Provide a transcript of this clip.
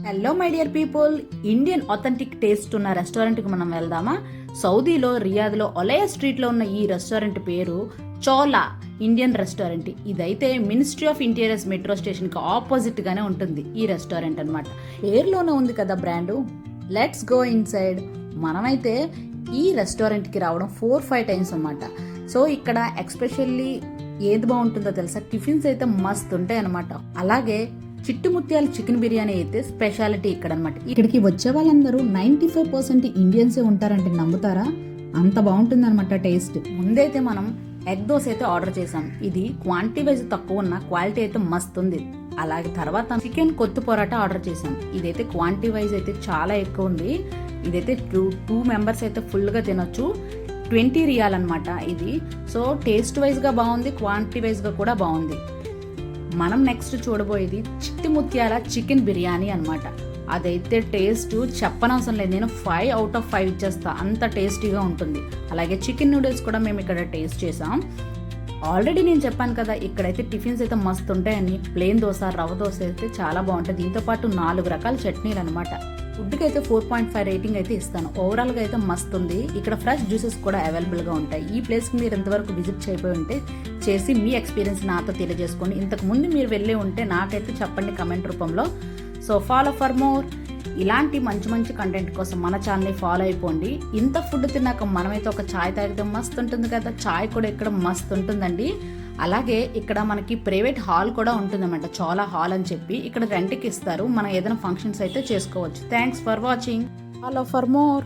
Hello my dear people, Indian authentic taste ఉన్న రెస్టారెంట్కి మనం వెళ్దామా? సౌదీలో రియాద్లో ఒలయ స్ట్రీట్లో ఉన్న ఈ రెస్టారెంట్ పేరు చోలా ఇండియన్ రెస్టారెంట్. ఇదైతే మినిస్ట్రీ ఆఫ్ ఇంటీరియర్స్ మెట్రో స్టేషన్కి ఆపోజిట్గానే ఉంటుంది ఈ రెస్టారెంట్ అనమాట. పేరులోనే ఉంది కదా బ్రాండు. Let's go inside. మనమైతే ఈ రెస్టారెంట్కి రావడం 4-5 టైమ్స్ అనమాట. సో ఇక్కడ ఎక్స్పెషల్లీ ఏది బాగుంటుందో తెలుసా? టిఫిన్స్ అయితే మస్తు ఉంటాయి అనమాట. అలాగే చిట్టుముత్యాల చికెన్ బిర్యానీ అయితే స్పెషాలిటీ ఇక్కడ అనమాట. ఇక్కడికి వచ్చే వాళ్ళందరూ 95% ఇండియన్సే ఉంటారంటే నమ్ముతారా? అంత బాగుంటుంది అనమాట టేస్ట్. ముందైతే మనం ఎగ్ దోశ అయితే ఆర్డర్ చేసాం. ఇది క్వాంటిటీ వైజ్ తక్కువ ఉన్న క్వాలిటీ అయితే మస్తు ఉంది. అలాగే తర్వాత చికెన్ కొత్తు పొరాటా ఆర్డర్ చేసాం. ఇదైతే క్వాంటిటీ వైజ్ అయితే చాలా ఎక్కువ ఉంది. ఇదైతే టూ మెంబర్స్ అయితే ఫుల్గా తినొచ్చు. 20 రియాల్ అనమాట ఇది. సో టేస్ట్ వైజ్గా బాగుంది, క్వాంటిటీ వైజ్గా కూడా బాగుంది. మనం నెక్స్ట్ చూడబోయేది చిట్టుముత్యాల చికెన్ బిర్యానీ అనమాట. అదైతే టేస్ట్ చెప్పనవసరం లేదు. నేను 5 out of 5 ఇచ్చేస్తా, అంత టేస్టీగా ఉంటుంది. అలాగే చికెన్ నూడిల్స్ కూడా మేము ఇక్కడ టేస్ట్ చేసాం. ఆల్రెడీ నేను చెప్పాను కదా, ఇక్కడైతే టిఫిన్స్ అయితే మస్తు ఉంటాయని. ప్లేన్ దోశ, రవ్వ దోశ అయితే చాలా బాగుంటుంది. దీంతో పాటు 4 రకాల చట్నీలు అనమాట. ఫుడ్కి అయితే 4.5 రేటింగ్ అయితే ఇస్తాను. ఓవరాల్గా అయితే మస్తు ఉంది. ఇక్కడ ఫ్రెష్ జ్యూసెస్ కూడా అవైలబుల్గా ఉంటాయి. ఈ ప్లేస్కి మీరు ఎంతవరకు విజిట్ చేయబోయి ఉంటే చేసి మీ ఎక్స్పీరియన్స్ నాతో తెలియజేసుకోండి. ఇంతకు ముందు మీరు వెళ్ళి ఉంటే నాకైతే చెప్పండి కమెంట్ రూపంలో. So follow for more. ఇలాంటి మంచి మంచి కంటెంట్ కోసం మన ఛానల్ని ఫాలో అయిపోండి. ఇంత ఫుడ్ తిన్నాక మనమైతే ఒక ఛాయ్ తాగితే మస్తు ఉంటుంది కదా. ఛాయ్ కూడా ఇక్కడ మస్తు ఉంటుందండి. అలాగే ఇక్కడ మనకి ప్రైవేట్ హాల్ కూడా ఉంటుందన్నమాట. చాలా హాల్ అని చెప్పి ఇక్కడ రెంట్కి ఇస్తారు. మనం ఏదైనా ఫంక్షన్స్ అయితే చేసుకోవచ్చు. Thanks for watching. Follow for more.